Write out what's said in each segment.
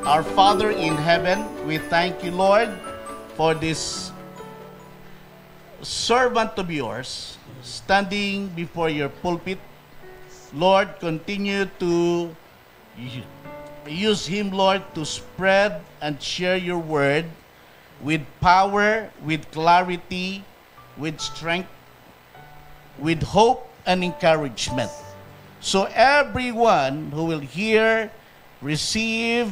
Our Father in heaven, we thank you, Lord, for this servant of yours standing before your pulpit. Lord, continue to use him, Lord, to spread and share your word with power, with clarity, with strength, with hope and encouragement. So everyone who will hear, receive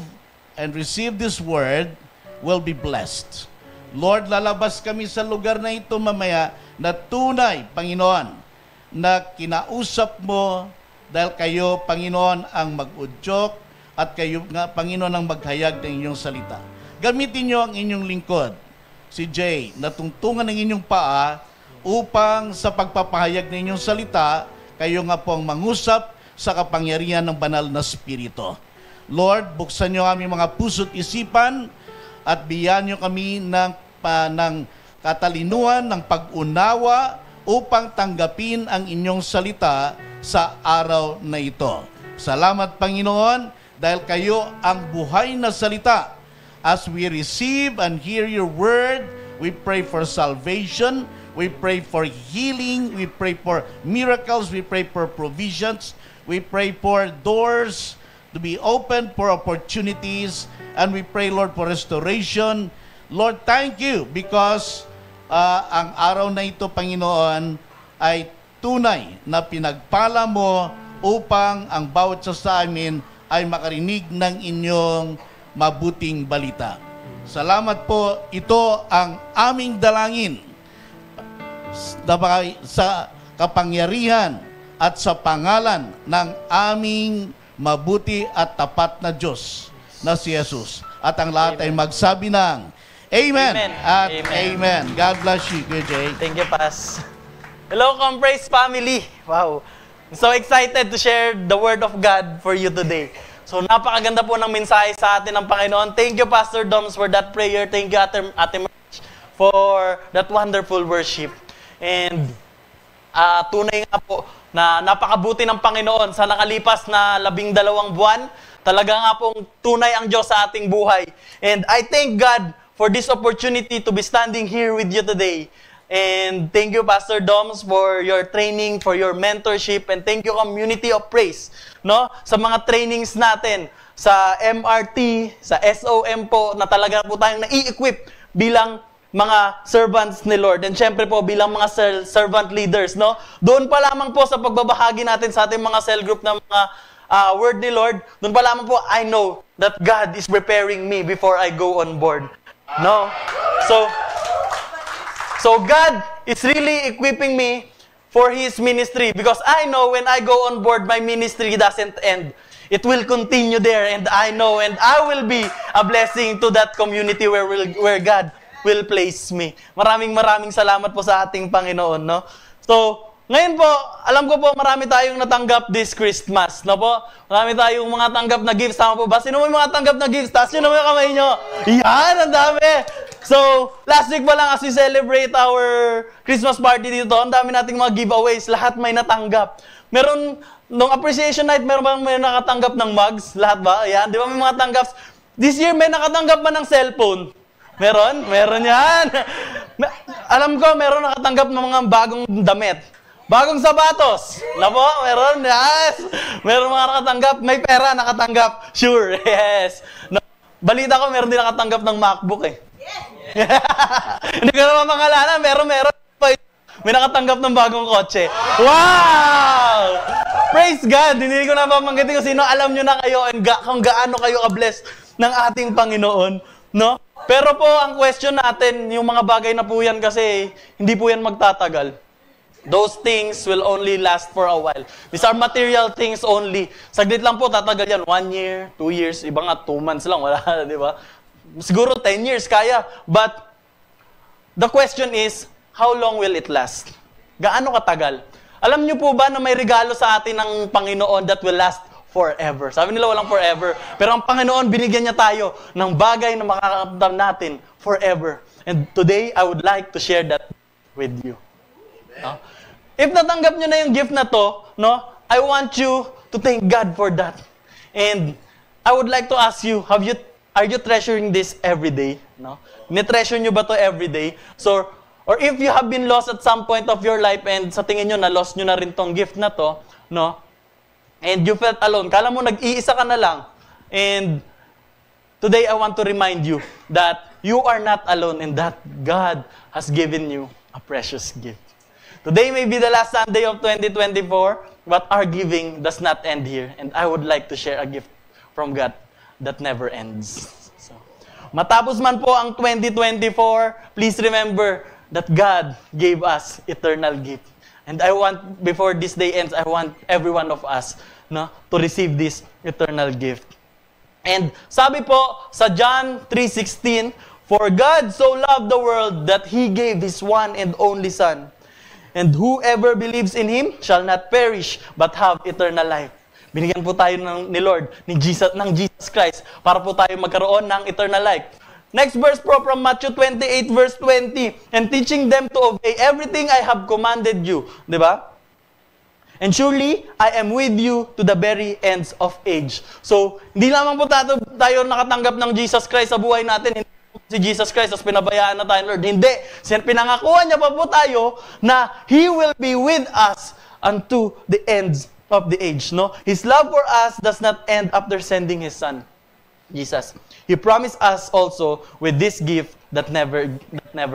this word will be blessed. Lord, lalabas kami sa lugar na ito mamaya na tunay, Panginoon, na kinausap mo dahil kayo, Panginoon, ang mag-udyok at kayo nga, Panginoon, ang maghayag ng inyong salita. Gamitin niyo ang inyong lingkod, si Jay, na tungtungan ng inyong paa upang sa pagpapahayag ng inyong salita, kayo nga po ang mangusap sa kapangyarihan ng banal na Espiritu. Lord, buksan niyo aming mga puso't isipan at bigyan niyo kami ng katalinuhan, ng pag-unawa upang tanggapin ang inyong salita sa araw na ito. Salamat, Panginoon, dahil kayo ang buhay na salita. As we receive and hear your word, we pray for salvation, we pray for healing, we pray for miracles, we pray for provisions, we pray for doors to be open for opportunities, and we pray, Lord, for restoration. Lord, thank you because ang araw na ito, Panginoon, ay tunay na pinagpala mo upang ang bawat sa amin ay makarinig ng inyong mabuting balita. Salamat po, ito ang aming dalangin sa kapangyarihan at sa pangalan ng aming mabuti at tapat na Diyos na si Jesus. At ang lahat ay magsabi ng Amen. At Amen. God bless you, Kuya Jay. Thank you, Pas. Hello, Compraise family. Wow. I'm so excited to share the Word of God for you today. So, napakaganda po ng mensahe sa atin ng Panginoon. Thank you, Pastor Doms, for that prayer. Thank you, Ate March, for that wonderful worship. And tunay nga po na napakabuti ng Panginoon sa nakalipas na 12 buwan. Talaga nga pong tunay ang Diyos sa ating buhay. And I thank God for this opportunity to be standing here with you today. And thank you, Pastor Doms, for your training, for your mentorship, and thank you, Community of Praise, no? Sa mga trainings natin, sa MRT, sa SOM po, na talaga po tayong nai-equip bilang mga servants ni Lord. And syempre po, bilang mga servant leaders, no? Doon pa lamang po sa pagbabahagi natin sa ating mga cell group ng mga word ni Lord, doon pa lamang po, I know that God is preparing me before I go on board. No? So God is really equipping me for His ministry because I know when I go on board, my ministry doesn't end. It will continue there, and I know, and I will be a blessing to that community where God will place me. Maraming salamat po sa ating Panginoon, no? So, ngayon po, alam ko po marami tayong natanggap this Christmas, no po? Marami tayong mga tanggap na gifts, tama po ba? Sino may mga tanggap na gifts? Taas nyo naman yung kamay nyo. Yan, ang dami! So, last week pa lang as we celebrate our Christmas party dito, ang dami nating mga giveaways, lahat may natanggap. Meron, nung appreciation night, meron bang may nakatanggap ng mugs? Lahat ba? Ayan, di ba may mga tanggap? This year, may nakatanggap ba ng cellphone? Meron? Meron yan. Alam ko, meron nakatanggap ng mga bagong damit. Bagong sapatos. Na po? Meron? Yes. Meron mga nakatanggap. May pera nakatanggap. Sure. Yes. No. Balita ko, meron din nakatanggap ng MacBook eh. Hindi ko naman mangalanan. Meron. May nakatanggap ng bagong kotse. Wow! Praise God! Hindi ko na mapanggitin kung sino. Alam nyo na kayo and kung gaano kayo ka-bless ng ating Panginoon. No? Pero po, ang question natin, yung mga bagay na po yan kasi, hindi po yan magtatagal. Those things will only last for a while. These are material things only. Saglit lang po, tatagal yan. 1 year, 2 years, iba nga 2 months lang. Wala, di ba? Siguro 10 years, kaya. But, the question is, how long will it last? Gaano katagal? Alam niyo po ba na may regalo sa atin ng Panginoon that will last forever? Sabi nila walang forever. Pero ang Panginoon, binigyan niya tayo ng bagay na makakakamtan natin forever. And today, I would like to share that with you. No? If natanggap nyo na yung gift na to, no, I want you to thank God for that. And I would like to ask you, have you are you treasuring this every day? No? Ni-treasure nyo ba to every day? So, or if you have been lost at some point of your life and sa tingin nyo, na-lost nyo na rin tong gift na to, no? And you felt alone. Kala mo, nag-iisa ka na lang. And today, I want to remind you that you are not alone and that God has given you a precious gift. Today may be the last Sunday of 2024, but our giving does not end here. And I would like to share a gift from God that never ends. So, matapos man po ang 2024, please remember that God gave us eternal gift. And I want, before this day ends, I want every one of us to receive this eternal gift. And sabi po sa John 3:16, "For God so loved the world that He gave His one and only Son. And whoever believes in Him shall not perish, but have eternal life." Binigyan po tayo ni Lord, ng Jesus Christ, para po tayo magkaroon ng eternal life. Next verse po from Matthew 28 verse 20, "And teaching them to obey everything I have commanded you." Diba? "And surely, I am with you to the very ends of age." So, hindi lamang po tayo nakatanggap ng Jesus Christ sa buhay natin. Hindi si Jesus Christ, as pinabayaan na tayo, Lord. Hindi. Pinangakuhan niya pa po tayo na He will be with us unto the ends of the age. No? His love for us does not end after sending His Son, Jesus. He promised us also with this gift that never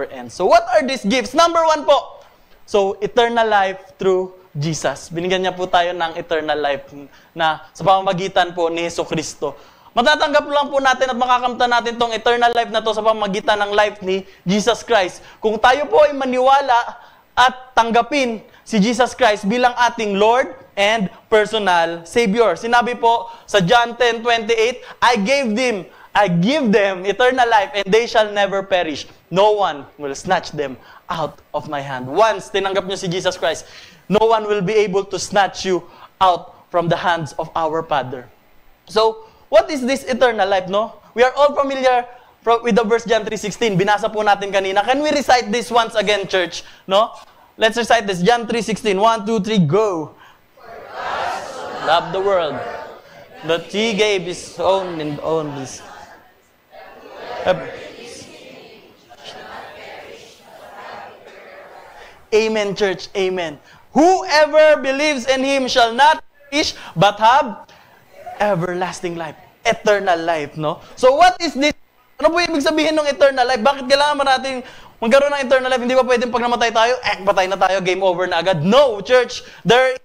ends. So, what are these gifts? Number 1 po. So, eternal life through Jesus. Binigyan niya po tayo ng eternal life na sa pamamagitan po ni Jesucristo. Matatanggap lang po natin at makakamta natin tong eternal life na to sa pamamagitan ng life ni Jesus Christ. Kung tayo po ay maniwala at tanggapin si Jesus Christ bilang ating Lord and personal Savior. Sinabi po sa John 10:28, I give them eternal life and they shall never perish. No one will snatch them out of my hand. Once tinanggap niyo si Jesus Christ, no one will be able to snatch you out from the hands of our Father. So, what is this eternal life, no? We are all familiar with the verse John 3:16. Binasa po natin kanina. Can we recite this once again, church? No? Let's recite this. John 3:16. 1, 2, 3, go. Love the world, that He gave His own and only. Amen, church. Amen. Whoever believes in Him shall not perish, but have everlasting life. Eternal life, no? So what is this? Ano po ibig sabihin ng eternal life? Bakit kailangan ba natin magkaroon ng eternal life? Hindi ba pwedeng pag namatay tayo, patay na tayo, game over na agad? No, church. There is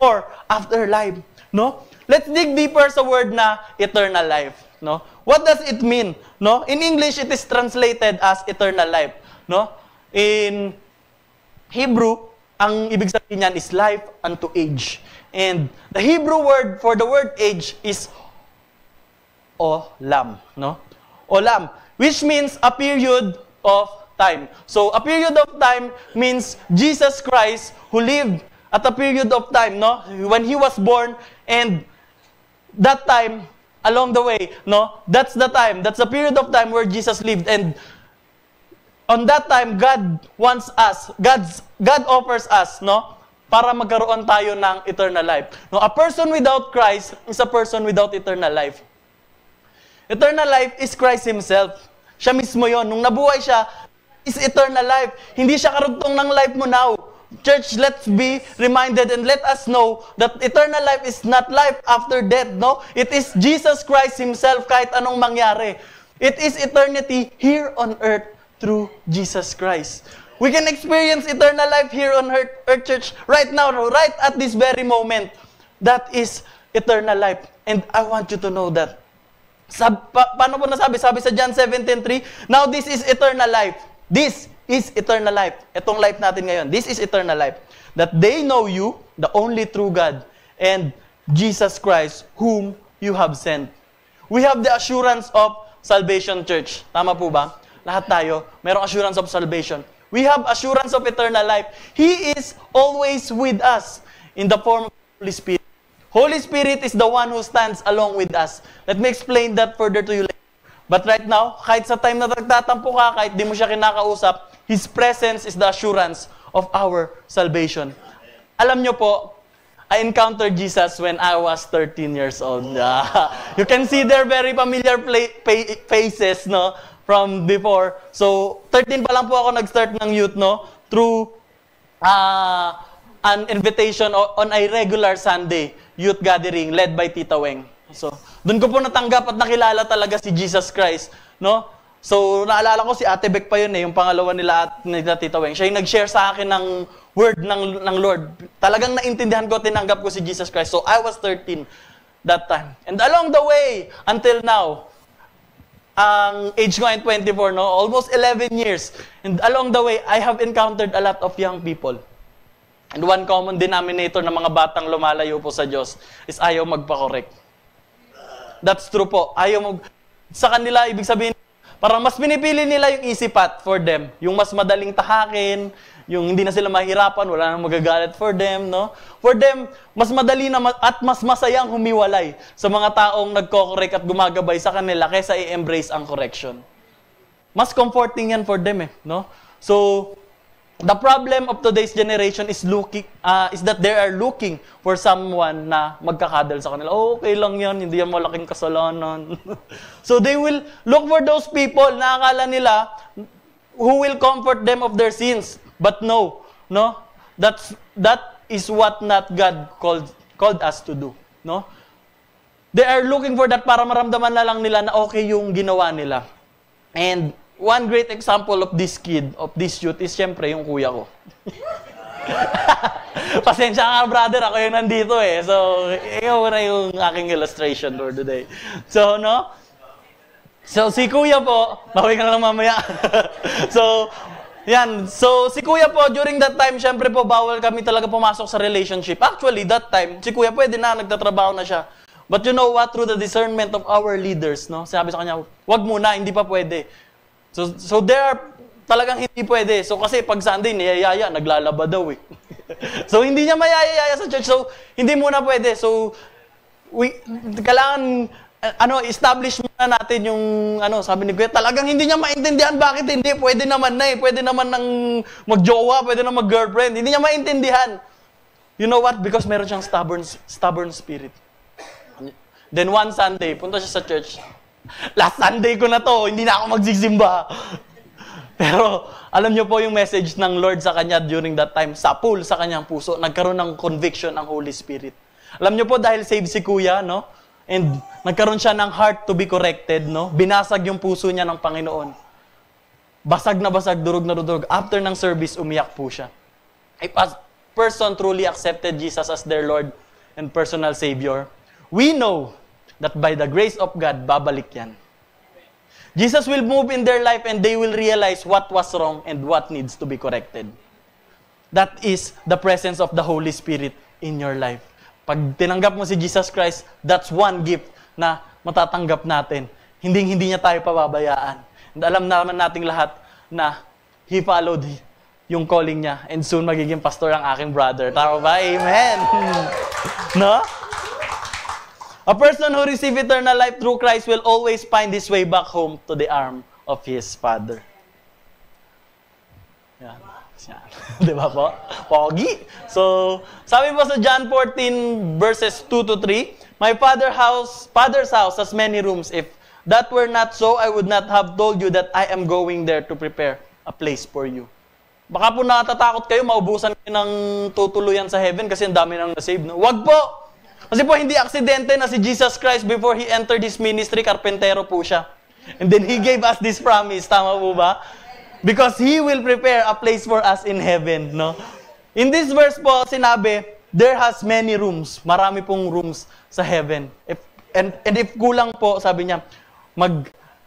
more after life, no? Let's dig deeper sa word na eternal life, no? What does it mean, no? In English, it is translated as eternal life, no? In Hebrew, ang ibig sabihin niyan is life unto age. And the Hebrew word for the word age is olam, no? Olam, which means a period of time. So, a period of time means Jesus Christ who lived at a period of time, no? When He was born, and that time, along the way, no? That's the time, that's the period of time where Jesus lived. And on that time, God wants us, God offers us, no? Para magkaroon tayo ng eternal life. No, a person without Christ is a person without eternal life. Eternal life is Christ Himself. Siya mismo yon. Nung nabuhay siya, is eternal life. Hindi siya karugtong ng life mo now. Church, let's be reminded and let us know that eternal life is not life after death, no? It is Jesus Christ Himself kahit anong mangyari. It is eternity here on earth through Jesus Christ. We can experience eternal life here on earth, church, right now, right at this very moment. That is eternal life. And I want you to know that. Paano po nasabi? Sabi sa John 17:3, now this is eternal life. This is eternal life. Itong life natin ngayon. This is eternal life. That they know you, the only true God, and Jesus Christ, whom you have sent. We have the assurance of salvation, church. Tama po ba? Lahat tayo, mayroong assurance of salvation. We have assurance of eternal life. He is always with us in the form of the Holy Spirit. Holy Spirit is the one who stands along with us. Let me explain that further to you later. But right now, kahit sa time na nagtatampo ka, kahit di mo siya kinakausap, His presence is the assurance of our salvation. Alam nyo po, I encountered Jesus when I was 13 years old. You can see their very familiar faces, no, from before. So, 13 pa lang po ako nag-start ng youth, no, through an invitation on a regular Sunday youth gathering led by Tita Weng. So, doon ko po natanggap at nakilala talaga si Jesus Christ, no? So, naalala ko si Ate Beck pa yun yung pangalawa nila Tita Weng. Siya yung nag-share sa akin ng word ng Lord. Talagang naintindihan ko, tinanggap ko si Jesus Christ. So, I was 13 that time. And along the way, until now, ang age ko ay 24, no? Almost 11 years. And along the way, I have encountered a lot of young people. And one common denominator ng mga batang lumalayo po sa Diyos is ayaw magpa-correct. That's true po. Sa kanila, ibig sabihin, parang mas pinipili nila yung easy path for them. Yung mas madaling tahakin, yung hindi na sila mahirapan, wala nang magagalit for them, no? For them, mas madali na at mas masayang humiwalay sa mga taong nagko-correct at gumagabay sa kanila kaysa i-embrace ang correction. Mas comforting yan for them, no? So, the problem of today's generation is that they are looking for someone na magkakadal sa kanila. Oh, okay lang yan, hindi yan malaking kasalanan. So they will look for those people na akala nila who will comfort them of their sins. But no, that is what not God called us to do, no? They are looking for that para maramdaman na lang nila na okay yung ginawa nila. And one great example of this youth is syempre yung kuya ko. Pasensya ka, brother, ako yung nandito eh. So, ikaw na yung aking illustration for today. So, no? So, si kuya po, bawi ka na lang mamaya. So, yan. So, si kuya po, during that time, syempre po, bawal kami talaga pumasok sa relationship. Actually, that time, si kuya pwede na, nagtatrabaho na siya. But you know what? Through the discernment of our leaders, no? Sabi sa kanya, wag muna, hindi pa pwede. So there are talagang hindi pwede. So kasi pag Sunday, niyayaya, naglalaba daw eh. So hindi niya mayayaya sa church. So hindi muna pwede. So kailangan establish muna natin yung sabi ni Kuya, talagang hindi niya maintindihan bakit hindi. Pwede naman na eh. Pwede naman ng magjowa, pwede na mag-girlfriend. Hindi niya maintindihan. You know what? Because meron siyang stubborn spirit. Then one Sunday, punta siya sa church. Last Sunday ko na to, hindi na ako magsisimba. Pero, alam niyo po yung message ng Lord sa kanya during that time, sa pool sa kanyang puso, nagkaroon ng conviction ang Holy Spirit. Alam niyo po, dahil saved si Kuya, no? And nagkaroon siya ng heart to be corrected, no? Binasag yung puso niya ng Panginoon. Basag na basag, durog na durog. After ng service, umiyak po siya. If a person truly accepted Jesus as their Lord and personal Savior, we know that by the grace of God, babalik yan. Jesus will move in their life and they will realize what was wrong and what needs to be corrected. That is the presence of the Holy Spirit in your life. Pag tinanggap mo si Jesus Christ, that's one gift na matatanggap natin. Hindi niya tayo pababayaan. And alam naman nating lahat na He followed yung calling niya and soon magiging pastor ang aking brother. Tama ba? Amen! No? A person who receives eternal life through Christ will always find his way back home to the arm of his Father. Yan. Di ba po? Pogi. So, sabi po sa John 14 verses 2 to 3, My Father's house has many rooms. If that were not so, I would not have told you that I am going there to prepare a place for you. Baka po natatakot kayo, maubusan kayo ng tutuluyan sa heaven kasi ang dami nang nasave. No? Wag po! Kasi po hindi aksidente na si Jesus Christ before He entered His ministry, karpentero po siya. And then He gave us this promise. Tama po ba? Because He will prepare a place for us in heaven. No? In this verse po, sinabi, there has many rooms. Marami pong rooms sa heaven. And if kulang po, sabi niya,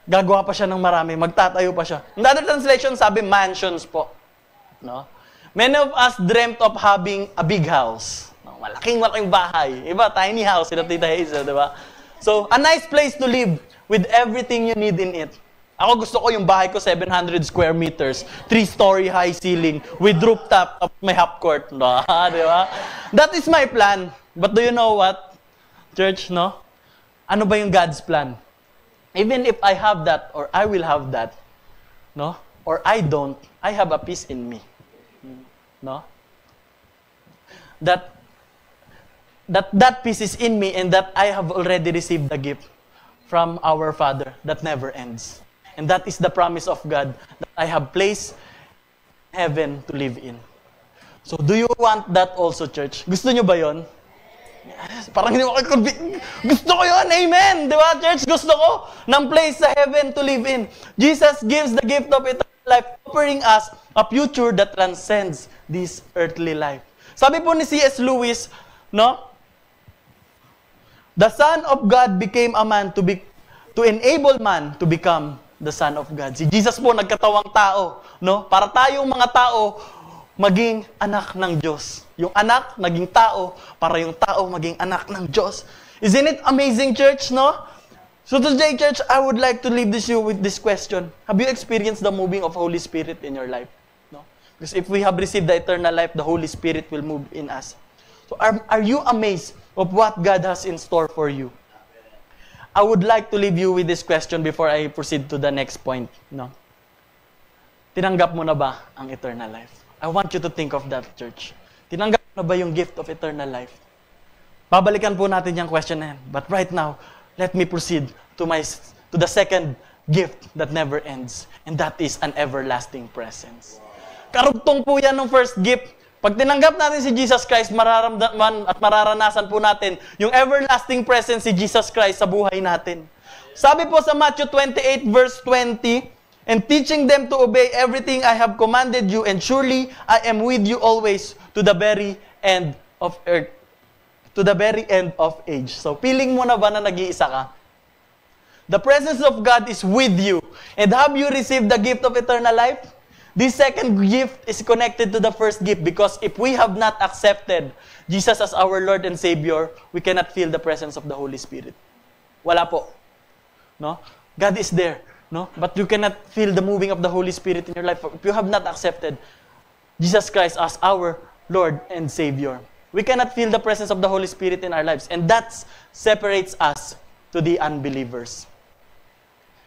gagawa pa siya ng marami, magtatayo pa siya. In other translation, sabi mansions po. No? Many of us dreamt of having a big house. Malaking bahay. Iba, tiny house. Sila Tita Hazel, di ba? So, a nice place to live with everything you need in it. Ako gusto ko yung bahay ko, 700 square meters, 3-story high ceiling, with rooftop of my half court. No? Di ba? That is my plan. But do you know what, church, no? Ano ba yung God's plan? Even if I have that, or I will have that, no? Or I don't, I have a peace in me. No? That that peace is in me and that I have already received the gift from our Father that never ends. And that is the promise of God that I have placed heaven to live in. So, do you want that also, church? Gusto nyo ba yon? Yes, parang hindi mo kayo gusto ko yun, amen! Di ba, church? Gusto ko ng place sa heaven to live in. Jesus gives the gift of eternal life, offering us a future that transcends this earthly life. Sabi po ni C.S. Lewis, no? The Son of God became a man to enable man to become the Son of God. Si Jesus po nagkatawang tao, no? Para tayong mga tao maging anak ng Diyos. Yung anak naging tao para yung tao maging anak ng Diyos. Isn't it amazing, church, no? So today, church, I would like to leave you with this question. Have you experienced the moving of Holy Spirit in your life? No? Because if we have received the eternal life, the Holy Spirit will move in us. So are you amazed of what God has in store for you? I would like to leave you with this question before I proceed to the next point. No? Tinanggap mo na ba ang eternal life? I want you to think of that, church. Tinanggap mo na ba yung gift of eternal life? Babalikan po natin yung question na yan. But right now, let me proceed to the second gift that never ends. And that is an everlasting presence. Karugtong po yan ng first gift. Pag tinanggap natin si Jesus Christ, mararamdaman at mararanasan po natin yung everlasting presence si Jesus Christ sa buhay natin. Sabi po sa Matthew 28 verse 20, and teaching them to obey everything I have commanded you, and surely I am with you always to the very end of earth, to the very end of age. So, feeling mo na ba na nag-iisa ka? The presence of God is with you. And have you received the gift of eternal life? This second gift is connected to the first gift because if we have not accepted Jesus as our Lord and Savior, we cannot feel the presence of the Holy Spirit. Wala po. No? God is there. No? But you cannot feel the moving of the Holy Spirit in your life if you have not accepted Jesus Christ as our Lord and Savior. We cannot feel the presence of the Holy Spirit in our lives. And that separates us to the unbelievers.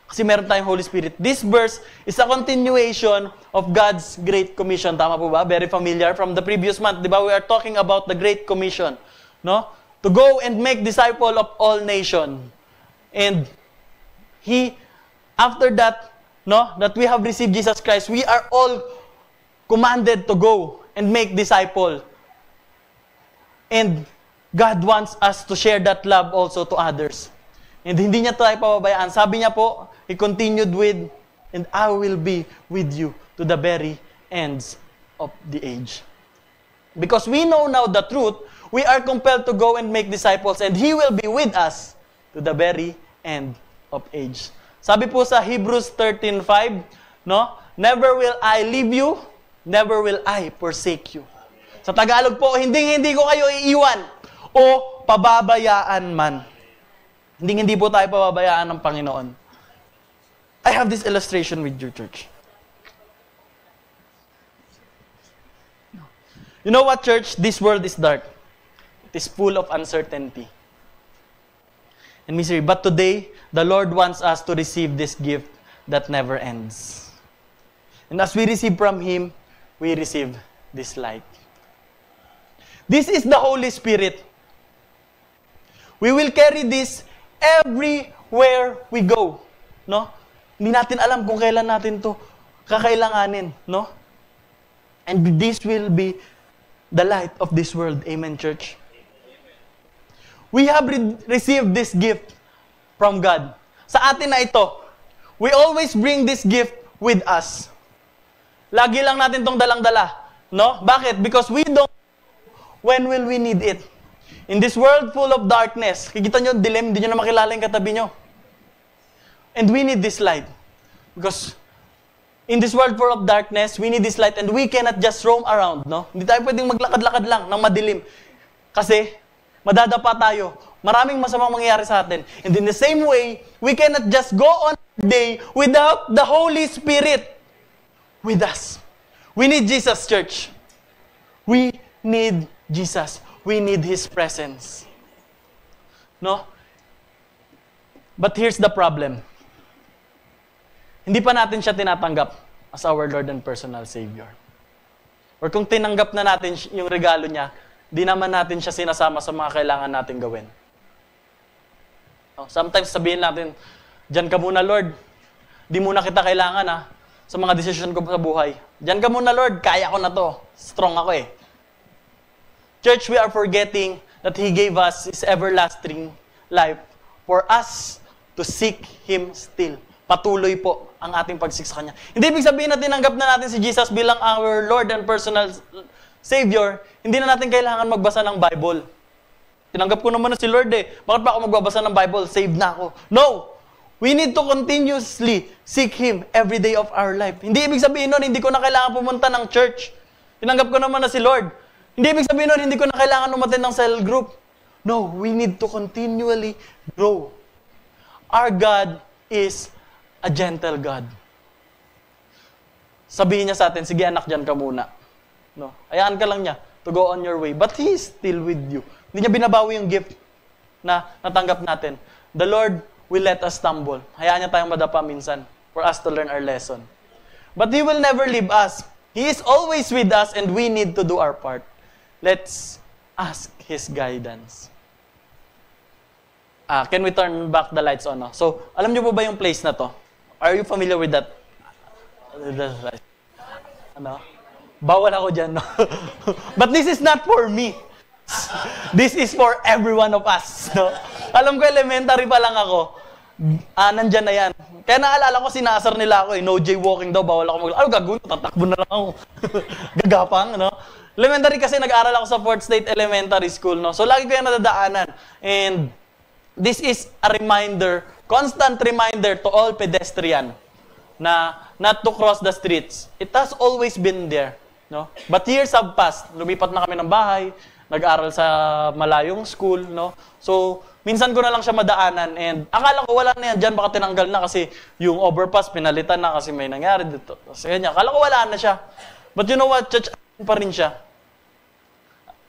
Kasi meron tayong Holy Spirit. This verse is a continuation of God's Great Commission. Tama po ba? Very familiar from the previous month. Di ba? We are talking about the Great Commission. No? To go and make disciple of all nations. And after that, no, that we have received Jesus Christ, we are all commanded to go and make disciple. And God wants us to share that love also to others. And hindi niya tayo pababayaan. Sabi niya po, He continued with, and I will be with you to the very ends of the age. Because we know now the truth, we are compelled to go and make disciples, and He will be with us to the very end of age. Sabi po sa Hebrews 13:5, no? Never will I leave you, never will I forsake you. Sa Tagalog po, hindi ko kayo iiwan o pababayaan man. Hindi po tayo pababayaan ng Panginoon. I have this illustration with your church. You know what, church? This world is dark. It is full of uncertainty and misery. But today, the Lord wants us to receive this gift that never ends. And as we receive from Him, we receive this light. This is the Holy Spirit. We will carry this everywhere we go. No? Hindi natin alam kung kailan natin to kakailanganin. No? And this will be the light of this world. Amen, church? We have received this gift from God. Sa atin na ito, we always bring this gift with us. Lagi lang natin tong dalang-dala. No? Bakit? Because we don't know when will we need it. In this world full of darkness, kikita nyo, dilim, hindi nyo na makilala yung katabi nyo. And we need this light. Because in this world full of darkness, we need this light and we cannot just roam around. No? Hindi tayo pwedeng maglakad-lakad lang ng madilim. Kasi, madadapa tayo. Maraming masamang mangyayari sa atin. And in the same way, we cannot just go on a day without the Holy Spirit with us. We need Jesus, church. We need Jesus. We need His presence. No? But here's the problem. Hindi pa natin siya tinatanggap as our Lord and personal Savior. Or kung tinanggap na natin yung regalo niya, di naman natin siya sinasama sa mga kailangan natin gawin. Sometimes sabihin natin, diyan ka muna Lord, di muna kita kailangan sa mga desisyon ko sa buhay. Diyan ka muna Lord, kaya ko na to. Strong ako eh. Church, we are forgetting that He gave us His everlasting life for us to seek Him still. Patuloy po ang ating pagsik sa Kanya. Hindi ibig sabihin na tinanggap na natin si Jesus bilang our Lord and personal Savior, hindi na natin kailangan magbasa ng Bible. Tinanggap ko naman na si Lord eh. Bakit pa ako magbabasa ng Bible? Saved na ako. No! We need to continuously seek Him every day of our life. Hindi ibig sabihin nun, hindi ko na kailangan pumunta ng church. Tinanggap ko naman na si Lord. Hindi ibig sabihin nun, hindi ko na kailangan umattend ng cell group. No, we need to continually grow. Our God is a gentle God. Sabihin niya sa atin, sige anak, dyan ka muna. No, hayaan ka lang niya to go on your way. But He is still with you. Hindi niya binabawi yung gift na natanggap natin. The Lord will let us stumble. Hayaan niya tayong madapa minsan for us to learn our lesson. But He will never leave us. He is always with us and we need to do our part. Let's ask His guidance. Can we turn back the lights on? So, alam niyo po ba yung place na to? Are you familiar with that? Bawal ako dyan, no? But this is not for me. This is for every one of us, no? Alam ko, elementary pa lang ako. Nandyan na yan. Kaya naalala ko, sinasar nila ako, no jaywalking daw, bawal ako mag... Gagawin, tatakbo na lang ako. Gagapang, no? Elementary kasi nag-aral ako sa 4th State Elementary School, no? So, lagi ko yan nadadaanan. And this is a reminder, constant reminder to all pedestrian na not to cross the streets. It has always been there, no? But years have passed. Lumipat na kami ng bahay, nag-aral sa malayong school, no? So, minsan ko na lang siya madaanan and akala ko wala na yan dyan, baka tinanggal na kasi yung overpass, pinalitan na kasi may nangyari dito. Kasi ganyan, akala ko wala na siya. But you know what, church, pa rin siya.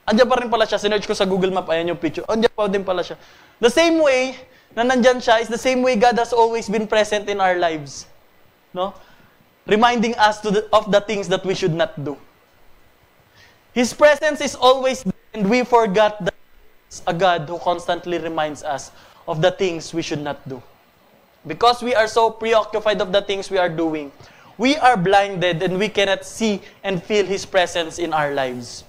Andiyan pa rin pala siya. Sinearch ko sa Google Map, ayan yung picture. Andiyan pa din pala siya. The same way na nandyan siya is the same way God has always been present in our lives. No? Reminding us of the things that we should not do. His presence is always there and we forgot that He's a God who constantly reminds us of the things we should not do. Because we are so preoccupied of the things we are doing, we are blinded and we cannot see and feel His presence in our lives.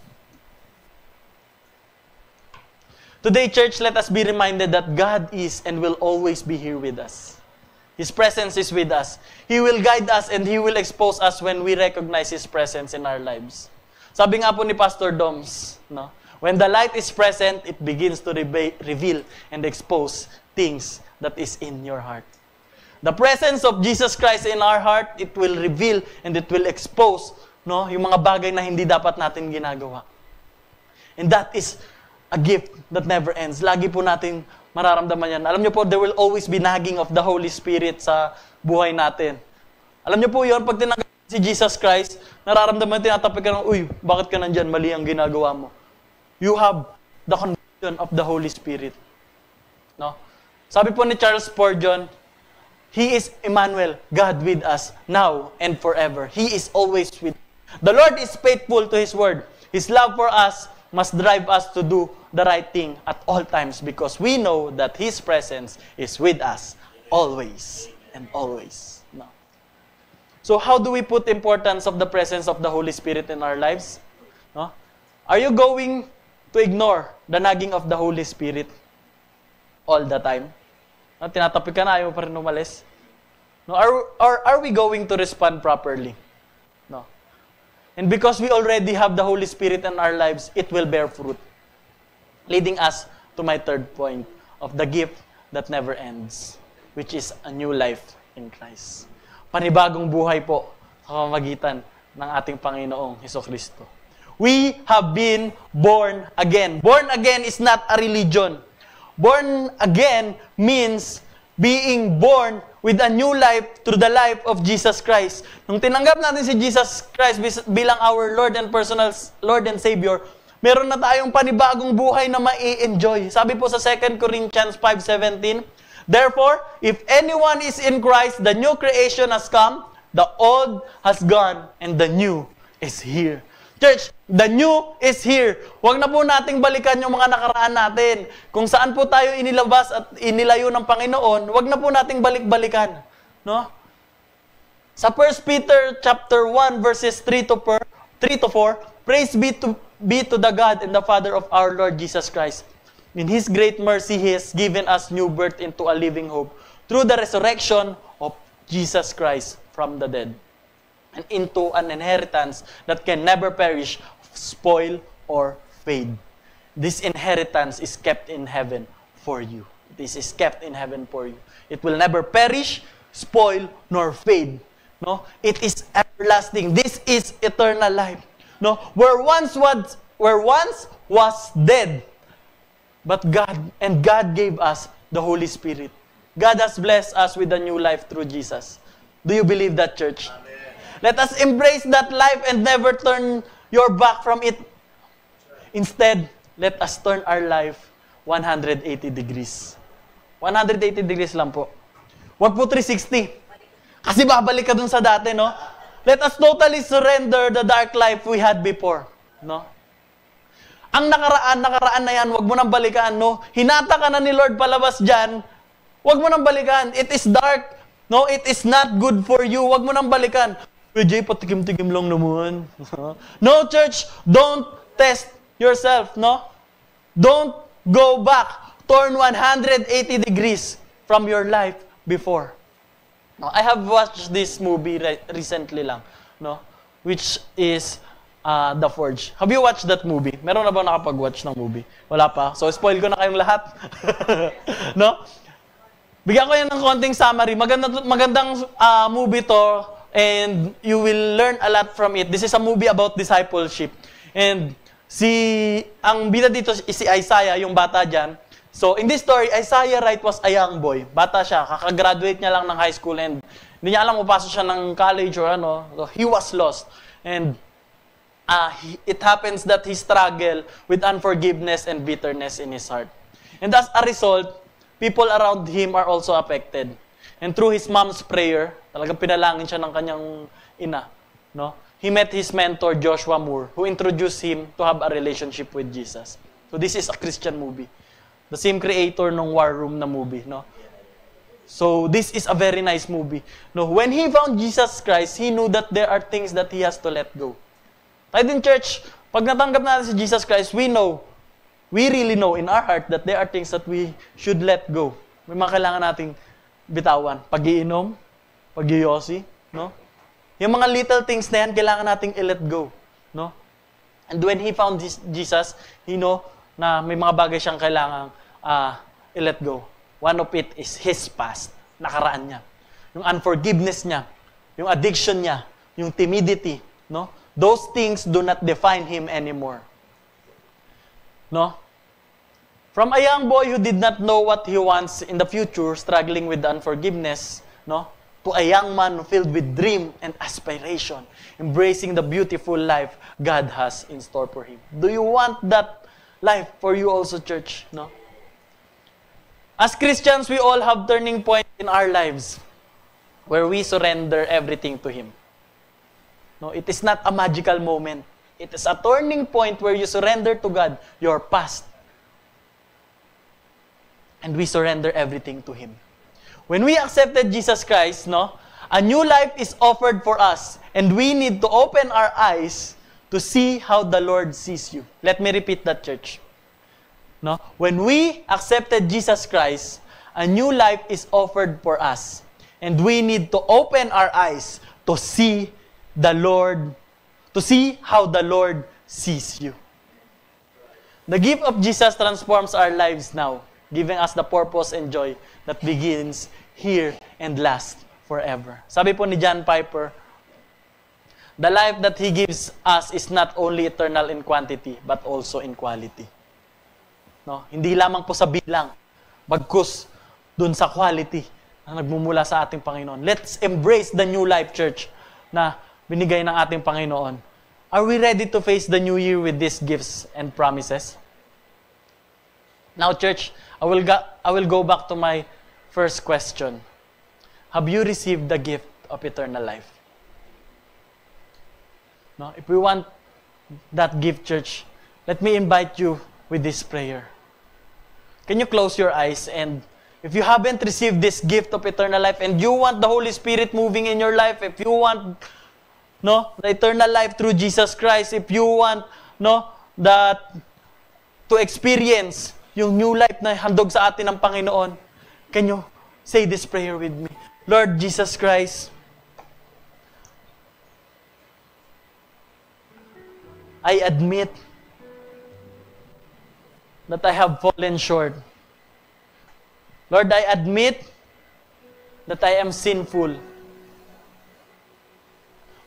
Today, church, let us be reminded that God is and will always be here with us. His presence is with us. He will guide us and He will expose us when we recognize His presence in our lives. Sabi nga po ni Pastor Doms, no? When the light is present, it begins to reveal and expose things that is in your heart. The presence of Jesus Christ in our heart, it will reveal and it will expose, no, yung mga bagay na hindi dapat natin ginagawa. And that is a gift that never ends. Lagi po natin mararamdaman yan. Alam niyo po, there will always be nagging of the Holy Spirit sa buhay natin. Alam niyo po yun, pag tinanggap si Jesus Christ, nararamdaman, tinatapik ka ng, uy, bakit ka nandyan? Mali ang ginagawa mo. You have the conviction of the Holy Spirit. No? Sabi po ni Charles Spurgeon, He is Emmanuel, God with us, now and forever. He is always with us. The Lord is faithful to His word. His love for us must drive us to do the right thing at all times because we know that His presence is with us always and always. No. So how do we put importance of the presence of the Holy Spirit in our lives? No? Are you going to ignore the nagging of the Holy Spirit all the time? No? Tinatapik ka na, ayaw mo pa rin umalis? No? Are we going to respond properly? No. And because we already have the Holy Spirit in our lives, it will bear fruit. Leading us to my third point of the gift that never ends, which is a new life in Christ. Panibagong buhay po sa pamamagitan ng ating Panginoong Hesukristo. We have been born again. Born again is not a religion. Born again means being born with a new life through the life of Jesus Christ. Nung tinanggap natin si Jesus Christ bilang our Lord and personal Lord and Savior, meron na tayong panibagong buhay na mai-enjoy. Sabi po sa 2 Corinthians 5:17, therefore, if anyone is in Christ, the new creation has come, the old has gone, and the new is here. Church, the new is here. Huwag na po nating balikan yung mga nakaraan natin. Kung saan po tayo inilabas at inilayo ng Panginoon, huwag na po nating balik-balikan. No? Sa 1 Peter chapter 1 verses 3 to 4, praise be to the God and the Father of our Lord Jesus Christ. In His great mercy, He has given us new birth into a living hope through the resurrection of Jesus Christ from the dead, and into an inheritance that can never perish, spoil, or fade. This inheritance is kept in heaven for you. This is kept in heaven for you. It will never perish, spoil, nor fade. No, it is everlasting. This is eternal life. No, where once was dead, but God gave us the Holy Spirit. God has blessed us with a new life through Jesus. Do you believe that, church? Amen. Let us embrace that life and never turn your back from it. Instead, let us turn our life 180 degrees. 180 degrees lang po. Wag po 360. Kasi babalik ka dun sa dati, no? Let us totally surrender the dark life we had before, no? Ang nakaraan na yan, wag mo nang balikan, no? Hinata ka na ni Lord palabas dyan, wag mo nang balikan. It is dark, no? It is not good for you. Wag mo nang balikan. Jay, patikim-tikim lang naman. No, church, don't test yourself, no? Don't go back. Turn 180 degrees from your life before. No, I have watched this movie recently lang, no? Which is The Forge. Have you watched that movie? Meron na ba nakapag-watch ng movie? Wala pa. So, spoil ko na kayong lahat. No? Bigyan ko yan ng konting summary. Magandang movie to, and you will learn a lot from it. This is a movie about discipleship. And ang bida dito is si Isaiah, yung bata dyan. So, in this story, Isaiah Wright was a young boy. Bata siya, kakagraduate niya lang ng high school and hindi niya alam mapasok siya ng college or ano. So, he was lost. And it happens that he struggled with unforgiveness and bitterness in his heart. And as a result, people around him are also affected. And through his mom's prayer, talagang pinalangin siya ng kanyang ina. No? He met his mentor, Joshua Moore, who introduced him to have a relationship with Jesus. So this is a Christian movie. The same creator ng War Room na movie, no? So this is a very nice movie. No, when he found Jesus Christ, he knew that there are things that he has to let go. Tayo din, church, pag natanggap natin si Jesus Christ, we really know in our heart that there are things that we should let go. May mga kailangan nating bitawan. Pag-iinom, pag-iyosi, no? Yung mga little things na yan, kailangan nating i-let go, no? And when he found Jesus, he know na may mga bagay siyang kailangang i-let go. One of it is his past, nakaraan niya. Yung unforgiveness niya, yung addiction niya, yung timidity, no? Those things do not define him anymore. No? From a young boy who did not know what he wants in the future, struggling with unforgiveness, no? To a young man filled with dream and aspiration, embracing the beautiful life God has in store for him. Do you want that life for you also, church? No? As Christians, we all have turning points in our lives where we surrender everything to Him. No, it is not a magical moment. It is a turning point where you surrender to God your past. And we surrender everything to Him. When we accepted Jesus Christ, no, a new life is offered for us, and we need to open our eyes to see how the Lord sees you. Let me repeat that, church. No? When we accepted Jesus Christ, a new life is offered for us. And we need to open our eyes to see the Lord, to see how the Lord sees you. The gift of Jesus transforms our lives now, giving us the purpose and joy that begins here and lasts forever. Sabi po ni John Piper, the life that He gives us is not only eternal in quantity, but also in quality. No? Hindi lamang po sa bilang, bagkus dun sa quality na nagmumula sa ating Panginoon. Let's embrace the new life, church, na binigay ng ating Panginoon. Are we ready to face the new year with these gifts and promises? Now, church, I will go back to my first question. Have you received the gift of eternal life? No? If we want that gift, church, let me invite you with this prayer. Can you close your eyes? And if you haven't received this gift of eternal life and you want the Holy Spirit moving in your life, if you want the eternal life through Jesus Christ, if you want that to experience yung new life na handog sa atin ng Panginoon, can you say this prayer with me? Lord Jesus Christ, I admit that I have fallen short. Lord, I admit that I am sinful.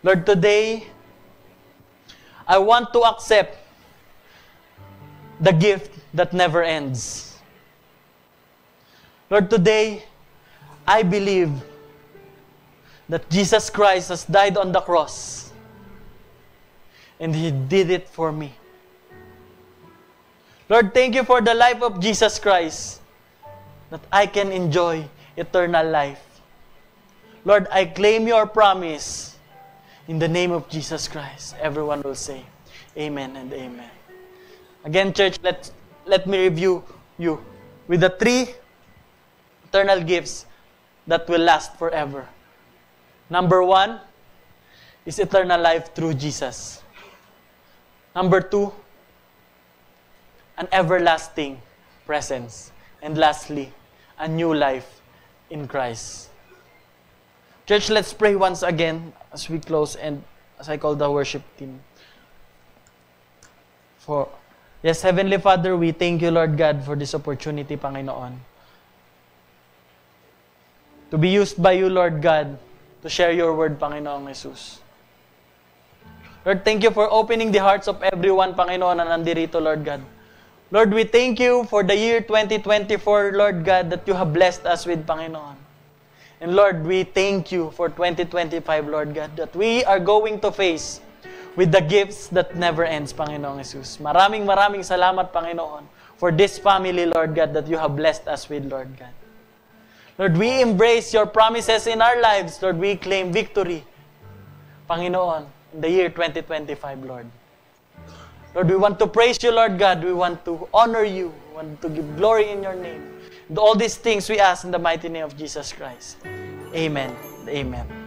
Lord, today, I want to accept the gift that never ends. Lord, today, I believe that Jesus Christ has died on the cross and He did it for me. Lord, thank you for the life of Jesus Christ that I can enjoy eternal life. Lord, I claim your promise in the name of Jesus Christ. Everyone will say, Amen and Amen. Again, church, let me review you with the 3 eternal gifts that will last forever. Number 1 is eternal life through Jesus. Number 2, an everlasting presence. And lastly, a new life in Christ. Church, let's pray once again as we close and as I call the worship team. Yes, Heavenly Father, we thank you, Lord God, for this opportunity, Panginoon, to be used by you, Lord God, to share your word, Panginoon Jesus. Lord, thank you for opening the hearts of everyone, Panginoon, na nandirito, Lord God. Lord, we thank you for the year 2024, Lord God, that you have blessed us with, Panginoon. And Lord, we thank you for 2025, Lord God, that we are going to face with the gifts that never ends, Panginoon Jesus. Maraming salamat, Panginoon, for this family, Lord God, that you have blessed us with, Lord God. Lord, we embrace your promises in our lives. Lord, we claim victory, Panginoon, in the year 2025, Lord. Lord, we want to praise you, Lord God. We want to honor you. We want to give glory in your name. And all these things we ask in the mighty name of Jesus Christ. Amen. Amen.